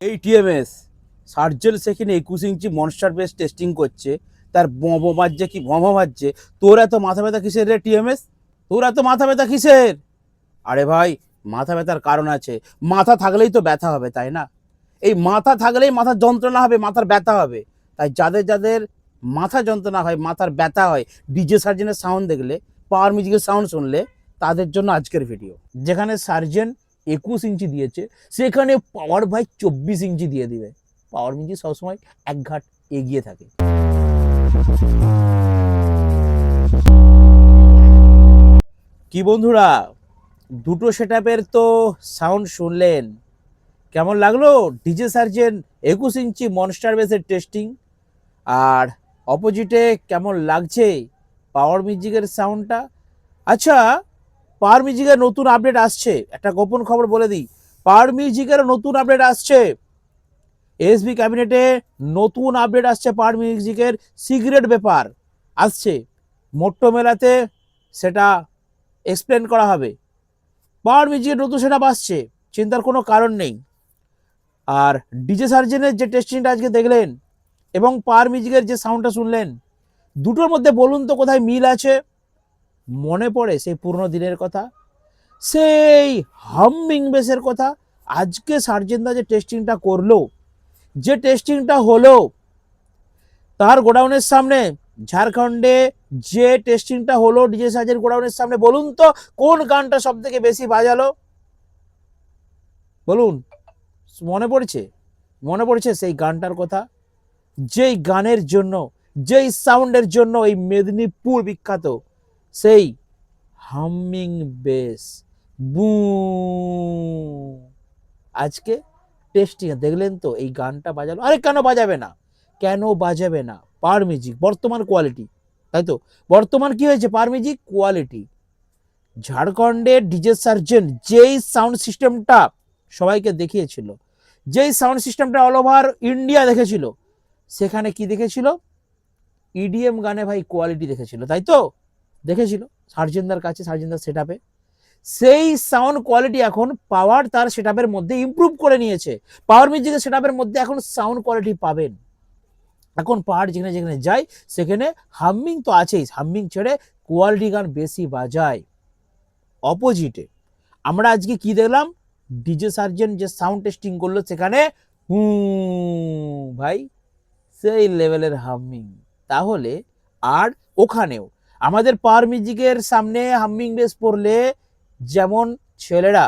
এই টিএমএস সার্জেল সেখানে 21 ইঞ্চি monster base testing করছে, তার বম বাজছে কি বম বাজছে। তোর এত মাথা ব্যথা কিসের রে টিএমএস? তোর এত মাথা ব্যথা কিসের? আরে ভাই, মাথা ব্যথার কারণ আছে। মাথা থাকলেই তো ব্যথা হবে, তাই না? এই মাথা থাকলেই মাথার যন্ত্রণা হবে, মাথার ব্যথা হবে। তাই যাদের যাদের মাথা যন্ত্রণা হয়, মাথার ব্যথা হয়, ডিজে সার্জেনের সাউন্ড দেখলে, পাওয়ার মিউজিকের সাউন্ড শুনলে, তাদের জন্য আজকের ভিডিও। যেখানে সার্জেন 21 ইঞ্চি দিয়েছে, সেখানে পাওয়ার ভাই 24 ইঞ্চি দিয়ে দিবে। পাওয়ার মিউজিক সবসময় এক ঘাট এগিয়ে থাকে। কি বন্ধুরা, দুটো সেটআপের তো সাউন্ড শুনলেন, কেমন লাগলো? ডিজে সার্জেন 21 ইঞ্চি মনস্টার বেসের টেস্টিং, আর অপোজিটে কেমন লাগছে পাওয়ার মিউজিকের সাউন্ডটা। আচ্ছা, পাওয়ার মিউজিকের নতুন আপডেট আসছে, একটা গোপন খবর বলে দিই। পাওয়ার মিউজিকের নতুন আপডেট আসছে, এসবি ক্যাবিনেটে নতুন আপডেট আসছে। পাওয়ার মিউজিকের সিক্রেট ব্যাপার আসছে, মোট্টো মেলাতে সেটা এক্সপ্লেন করা হবে। পাওয়ার মিউজিকের নতুন সেটআপ আসছে, চিন্তার কোনো কারণ নেই। আর ডিজে সার্জেনের যে টেস্টিংটা আজকে দেখলেন এবং পাওয়ার মিউজিকের যে সাউন্ডটা শুনলেন, দুটোর মধ্যে বলুন তো কোথায় মিল আছে? মনে পড়ে সেই পুরনো দিনের কথা, সেই হামিং বেসের কথা। আজকে সার্জেনদা যে টেস্টিংটা করলো, যে টেস্টিংটা হলো তার গোডাউনের সামনে, ঝাড়খণ্ডে যে টেস্টিংটা হলো ডিজে সার্জেন গোডাউনের সামনে, বলুন তো কোন গানটা সব থেকে বেশি বাজালো? বলুন, মনে পড়ছে? মনে পড়ছে সেই গানটার কথা, যেই গানের জন্য, যেই সাউন্ডের জন্য এই মেদিনীপুর বিখ্যাত, সেই হামিং বেস বু। আজকে টেস্টিং দেখলেন তো এই গানটা বাজালো। আরে কেন বাজাবে না, কেন বাজাবে না? পাওয়ার মিউজিক বর্তমান কোয়ালিটি, তাই তো? বর্তমান কি হয়েছে? Power music quality. ঝাড়খণ্ডের ডিজে সার্জেন যেই সাউন্ড সিস্টেমটা সবাইকে দেখিয়েছিল, যেই সাউন্ড সিস্টেমটা অল ওভার ইন্ডিয়া দেখেছিল, সেখানে কি দেখেছিল? ইডিএম গানে ভাই কোয়ালিটি দেখেছিল, তাই তো? দেখেছিল সার্জেনদার কাছে, সার্জেনদার সেটআপে। সেই সাউন্ড কোয়ালিটি এখন পাওয়ার তার সেটআপের মধ্যে ইমপ্রুভ করে নিয়েছে। পাওয়ার মিউজিকের সেটআপের মধ্যে এখন সাউন্ড কোয়ালিটি পাবেন। এখন পাওয়ার যেখানে যেখানে যায় সেখানে হামিং তো আছেই, হামিং ছেড়ে কোয়ালিটি গান বেশি বাজায়। অপোজিটে আমরা আজকে কি দেখলাম? ডিজে সার্জেন যে সাউন্ড টেস্টিং করলো, সেখানে ভাই সেই লেভেলের হামিং। তাহলে আর ওখানেও আমাদের পাওয়ার মিউজিকের সামনে হামিং বেস পড়লে যেমন ছেলেরা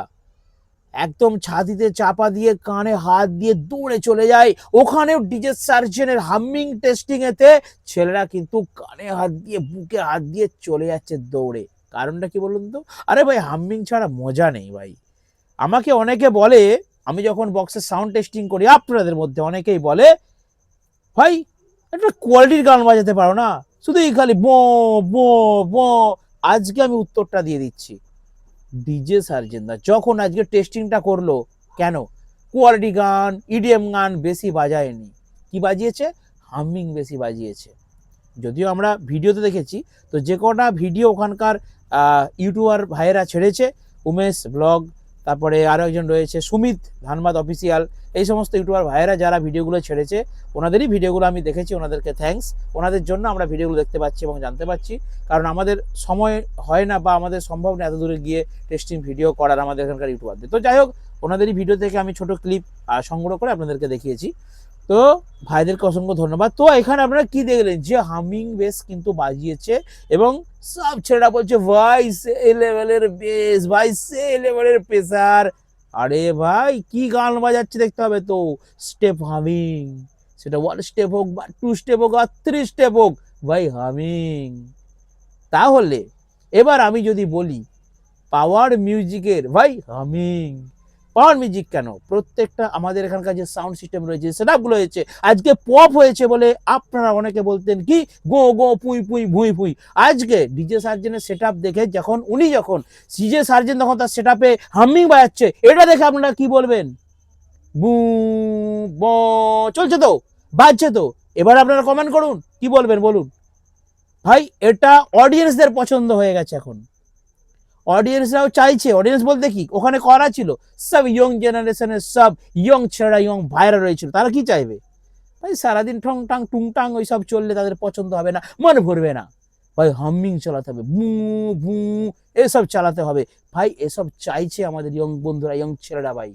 একদম ছাতিতে চাপা দিয়ে কানে হাত দিয়ে দৌড়ে চলে যায়, ওখানেও ডিজে সার্জেনের হামিং টেস্টিং এতে ছেলেরা কিন্তু কানে হাত দিয়ে বুকে হাত দিয়ে চলে যাচ্ছে দৌড়ে। কারণটা কি বলুন তো? আরে ভাই, হামিং ছাড়া মজা নেই ভাই। আমাকে অনেকে বলে, আমি যখন বক্সের সাউন্ড টেস্টিং করি, আপনাদের মধ্যে অনেকেই বলে, ভাই একটা কোয়ালিটির গান বাজাতে পারো না, শুধুই খালি বো বো বো। আজকে আমি উত্তরটা দিয়ে দিচ্ছি। ডিজে সার্জেনদা যখন আজকে টেস্টিংটা করলো, কেন কোয়ালিটি গান, ইডিএম গান বেশি বাজায়নি? কি বাজিয়েছে? হামিং বেশি বাজিয়েছে। যদিও আমরা ভিডিওতে দেখেছি, তো যে কটা ভিডিও ওখানকার ইউটিউবার ভাইয়েরা ছেড়েছে, উমেশ ব্লগ, তারপরে আরও একজন রয়েছে সুমিত ধানবাদ অফিসিয়াল, এই সমস্ত ইউটিউবার ভাইয়েরা যারা ভিডিওগুলো ছেড়েছে, ওনাদেরই ভিডিওগুলো আমি দেখেছি। ওনাদেরকে থ্যাঙ্কস, ওনাদের জন্য আমরা ভিডিওগুলো দেখতে পাচ্ছি এবং জানতে পাচ্ছি। কারণ আমাদের সময় হয় না বা আমাদের সম্ভব না এত দূরে গিয়ে টেস্টিং ভিডিও করার আমাদের এখানকার ইউটিউবারদের। তো যাই হোক, ওনাদেরই ভিডিও থেকে আমি ছোট ক্লিপ সংগ্রহ করে আপনাদেরকে দেখিয়েছি। তো ভাইদেরকে অসংখ্য ধন্যবাদ। তো এখানে আপনারা কি দেখলেন? যে হামিং বেস কিন্তু বাজিয়েছে এবং সব ছেলেরা বলছে ভাই সে লেভেলের বেস, ভাই সে লেভেলের প্রেসার। আরে ভাই, কি গান বাজাচ্ছে দেখতে হবে তো। স্টেপ হামিং, সেটা 1 স্টেপ হোক বা 2 স্টেপ হোক বা 3 স্টেপ হোক, ভাই হামিং। তাহলে এবার আমি যদি বলি পাওয়ার মিউজিকের ভাই হামিং। পাওয়ার মিউজিক কেন? প্রত্যেকটা আমাদের এখানকার যে সাউন্ড সিস্টেম রয়েছে, সেটআপগুলো হয়েছে, আজকে পপ হয়েছে বলে আপনারা অনেকে বলতেন কি গো গো পুই পুই ভুই ভুই। আজকে ডিজে সার্জেনের সেটআপ দেখে যখন ডিজে সার্জেন তখন তার সেটআপে হামিং বাজাচ্ছে, এটা দেখে আপনারা কি বলবেন? বু ব চলছে তো, বাজছে তো। এবার আপনারা কমেন্ট করুন, কি বলবেন বলুন। ভাই এটা অডিয়েন্সদের পছন্দ হয়ে গেছে এখন। অডিয়েন্সরাও চাইছে, অডিয়েন্স বলতে কি ওখানে করা ছিল সব ইয়ং জেনারেশনের, সব ইয়ং ছেলেরা, ইয়ং ভাইরা রয়েছিল, তারা কি চাইবে ভাই সারাদিন ঠং টাং টুংটাং ওই সব চললে তাদের পছন্দ হবে না, মন ভরবে না ভাই, হামিং চালাতে হবে, ভু ভু এসব চালাতে হবে ভাই, এসব চাইছে আমাদের ইয়ং বন্ধুরা, ইয়ং ছেলেরা ভাই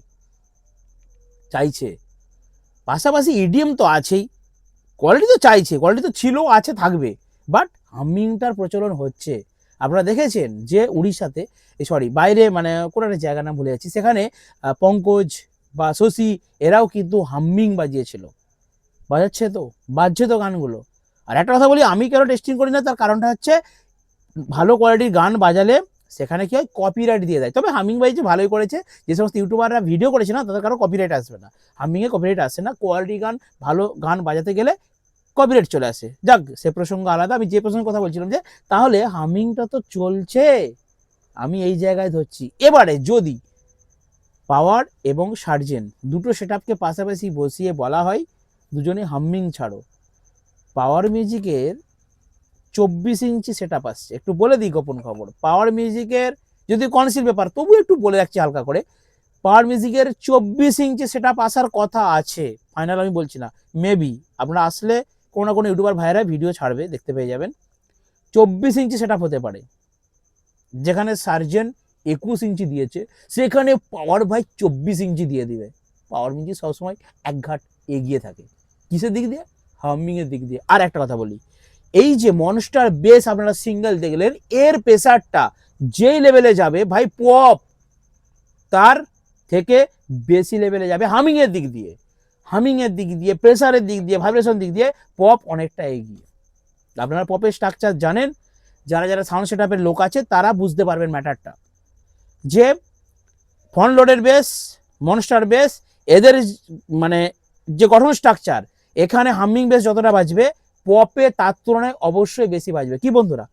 চাইছে। পাশাপাশি ইডিএম তো আছেই, কোয়ালিটি তো চাইছে, কোয়ালিটি তো ছিল, আছে, থাকবে, বাট হামিংটার প্রচলন হচ্ছে। আপনারা দেখেছেন যে উড়িষ্যাতে, সরি বাইরে মানে কোনো একটা জায়গার নাম ভুলে যাচ্ছি, সেখানে পঙ্কজ বা শশী এরাও কিন্তু হামিং বাজিয়েছিল, বাজাচ্ছে তো, বাজছে তো গানগুলো। আর একটা কথা বলি, আমি কেন টেস্টিং করি না, তার কারণটা হচ্ছে ভালো কোয়ালিটির গান বাজালে সেখানে কি হয়, কপিরাইট দিয়ে দেয়। তবে হামিং বাজিয়েছে ভালোই করেছে, যে সমস্ত ইউটিউবাররা ভিডিও করেছে না তাদের কারো কপিরাইট আসবে না, হামিংয়ে কপিরাইট আসে না, কোয়ালিটি গান ভালো গান বাজাতে গেলে কপিরাইট চলে আসে। যাক সে প্রসঙ্গ আলাদা, আমি যে প্রসঙ্গের কথা বলছিলাম যে তাহলে হামিংটা তো চলছে, আমি এই জায়গায় ধরছি। এবারে যদি পাওয়ার এবং সার্জেন দুটো সেটআপকে পাশাপাশি বসিয়ে বলা হয় দুজনে হামিং ছাড়ো, পাওয়ার মিউজিকের 24 ইঞ্চি সেটআপ আসছে, একটু বলে দিই গোপন খবর, পাওয়ার মিউজিকের যদি কনসিল ব্যাপার তবু একটু বলে রাখছি হালকা করে, পাওয়ার মিউজিকের 24 ইঞ্চি সেটআপ আসার কথা আছে, ফাইনাল আমি বলছি না, মেবি আপনারা আসলে কোনো না কোনো ইউটিউবার ভাইরা ভিডিও ছাড়বে, দেখতে পেয়ে যাবেন, 24 ইঞ্চি সেটআপ হতে পারে। যেখানে সার্জেন 21 ইঞ্চি দিয়েছে সেখানে পাওয়ার ভাই 24 ইঞ্চি দিয়ে দিবে। পাওয়ার মিউজিক সবসময় এক ঘাট এগিয়ে থাকে, কিসের দিক দিয়ে, হামিং এর দিক দিয়ে। আর একটা কথা বলি, এই যে মনস্টার বেস আপনারা সিঙ্গেল দেখলেন, এর প্রেসারটা যেই লেভেলে যাবে ভাই, পপ তার থেকে বেশি লেভেলে যাবে হামিং এর দিক দিয়ে, হামিং এর দিক দিয়ে, প্রেসারের দিক দিয়ে, ভাইব্রেশন দিক দিয়ে পপ অনেকটা এগিয়ে। আপনারা পপের স্ট্রাকচার জানেন, যারা যারা সাউন্ড সেটআপের লোক আছে তারা বুঝতে পারবেন ম্যাটারটা, যে ফ্রন্ট লোডের বেস, মনস্টার বেস, এদের মানে যে গঠন স্ট্রাকচার, এখানে হামিং বেস যতটা বাজবে পপে তার তুলনায় অবশ্যই বেশি বাজবে। কি বন্ধুরা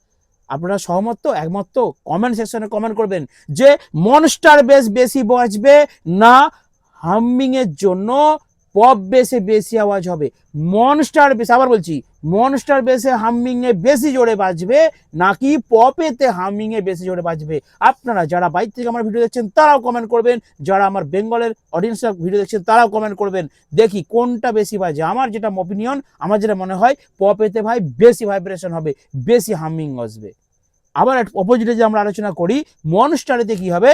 আপনারা সহমত তো, একমত তো? কমেন্ট সেকশনে কমেন্ট করবেন যে মনস্টার বেস বেশি বাজবে না হামিং এর জন্য পপ বেসে বেশি আওয়াজ হবে, মনস্টার বেস, আবার বলছি মনস্টার বেসে হামিং এ বেশি জোরে বাজবে নাকি পপেতে হামিং এ বেশি জোরে বাজবে? আপনারা যারা বাইরে থেকে আমার ভিডিও দেখছেন তারাও কমেন্ট করবেন, যারা আমার বেঙ্গলের অডিয়েন্সরা ভিডিও দেখছেন তারাও কমেন্ট করবেন, দেখি কোনটা বেশি বাজে। আমার যেটা অপিনিয়ন, আমার যেটা মনে হয় পপেতে ভাই বেশি ভাইব্রেশন হবে, বেশি হামিং আসবে। আবার অপোজিটে যে আমরা আলোচনা করি মনস্টারেতে কি হবে,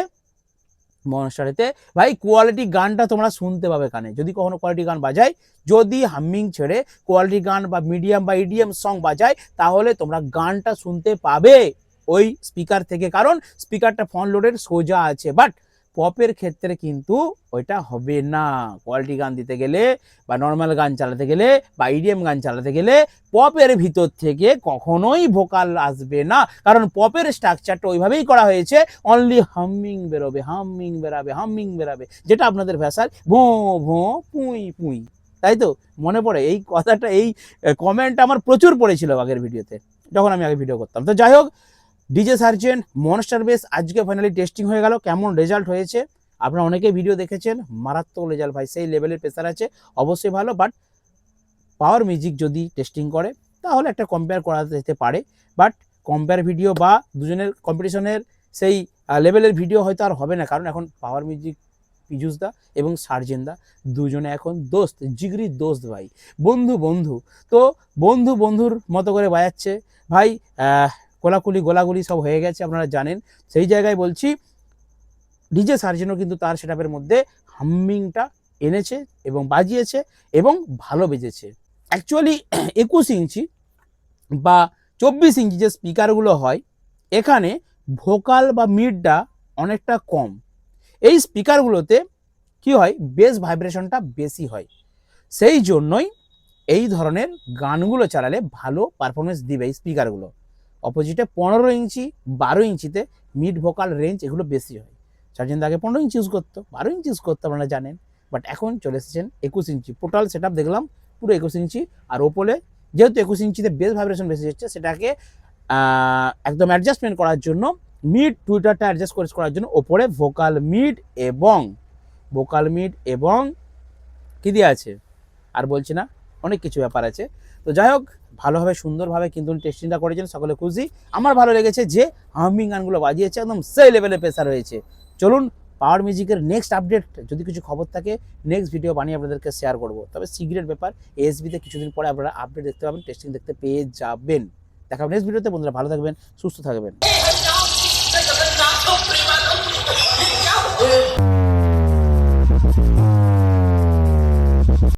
মনস্টারেতে ভাই কোয়ালিটি গানটা তোমরা শুনতে পাবে কানে, যদি কখনো কোয়ালিটি গান বাজায়, যদি হামিং ছেড়ে কোয়ালিটি গান বা মিডিয়াম বা ইডিএম সং বাজায় তাহলে তোমরা গানটা শুনতে পাবে ওই স্পিকার থেকে, কারণ স্পিকারটা ফ্রন্ট লোডের সোজা আছে। বাট পপের ক্ষেত্রে কিন্তু ওইটা হবে না, কোয়ালিটি গান দিতে গেলে বা নর্মাল গান চালাতে গেলে বা ইডিএম গান চালাতে গেলে পপের ভিতর থেকে কখনোই ভোকাল আসবে না, কারণ পপের স্ট্রাকচারটা ওইভাবেই করা হয়েছে, অনলি হামিং বেরোবে, হামিং বেরাবে, হামিং বেরাবে, যেটা আপনাদের ভাষায় ভো ভো পুঁই পুঁই, তাই তো? মনে পড়ে এই কথাটা, এই কমেন্টটা আমার প্রচুর পড়েছিল আগের ভিডিওতে যখন আমি আগে ভিডিও করতাম। তো যাই হোক, ডিজে সার্জেন মনস্টার বেস আজকে ফাইনালি টেস্টিং হয়ে গেল, কেমন রেজাল্ট হয়েছে আপনারা অনেকে ভিডিও দেখেছেন, মারাত্মক রেজাল্ট ভাই, সেই লেভেলের প্রেসার আছে, অবশ্যই ভালো। বাট পাওয়ার মিউজিক যদি টেস্টিং করে তাহলে একটা কম্পেয়ার করা যেতে পারে, বাট কম্পেয়ার ভিডিও বা দুজনের কম্পিটিশনের সেই লেভেলের ভিডিও হয়তো আর হবে না, কারণ এখন পাওয়ার মিউজিক পীযুষ দা এবং সার্জেন দা দুজনে এখন দোস্ত, জিগরি দোস্ত ভাই, বন্ধু বন্ধু। তো বন্ধু বন্ধুর মতো করে বাজাচ্ছে ভাই, কোলাকুলি গোলাগুলি সব হয়ে গেছে আপনারা জানেন। সেই জায়গায় বলছি ডিজে সার্জেনও কিন্তু তার সেটআপের মধ্যে হামিংটা এনেছে এবং বাজিয়েছে এবং ভালো বেজেছে। অ্যাকচুয়ালি 21 ইঞ্চি বা 24 ইঞ্চি যে স্পিকারগুলো হয় এখানে ভোকাল বা মিডটা অনেকটা কম, এই স্পিকারগুলোতে কি হয়, বেস ভাইব্রেশনটা বেশি হয়, সেই জন্যই এই ধরনের গানগুলো চালালে ভালো পারফরমেন্স দিবে এই স্পিকারগুলো। অপোজিটে 15 ইঞ্চি 12 ইঞ্চিতে মিড ভোকাল রেঞ্জ এগুলো বেশি হয়, সার্জেন আগে 15 ইঞ্চি ইউজ করতো, 12 ইঞ্চি ইউজ করতো আপনারা জানেন, বাট এখন চলে এসেছেন 21 ইঞ্চি। টোটাল সেটআপ দেখলাম পুরো 21 ইঞ্চি, আর ওপরে যেহেতু 21 ইঞ্চিতে বেস ভাইব্রেশন বেশি হচ্ছে সেটাকে একদম অ্যাডজাস্টমেন্ট করার জন্য, মিড টুইটারটা অ্যাডজাস্ট করার জন্য ওপরে ভোকাল মিড এবং কি দিয়ে আছে আর বলছি না, অনেক কিছু ব্যাপার আছে। তো যাই হোক, ভালোভাবে সুন্দরভাবে কিন্তু টেস্টিংটা করেছেন, সকলে খুশি। আমার ভালো লেগেছে যে হামিং গানগুলো বাজিয়েছে, একদম সেই লেভেলের প্রেসার হয়েছে। চলুন পাওয়ার মিউজিকের নেক্সট আপডেট যদি কিছু খবর থাকে নেক্সট ভিডিও বানিয়ে আপনাদেরকে শেয়ার করব। তবে সিগারেট ব্যাপার এএসবিতে কিছুদিন পরে আপনারা আপডেট দেখতে পাবেন, টেস্টিং দেখতে পেয়ে যাবেন। দেখা হবে নেক্সট ভিডিওতে। বন্ধুরা ভালো থাকবেন, সুস্থ থাকবেন।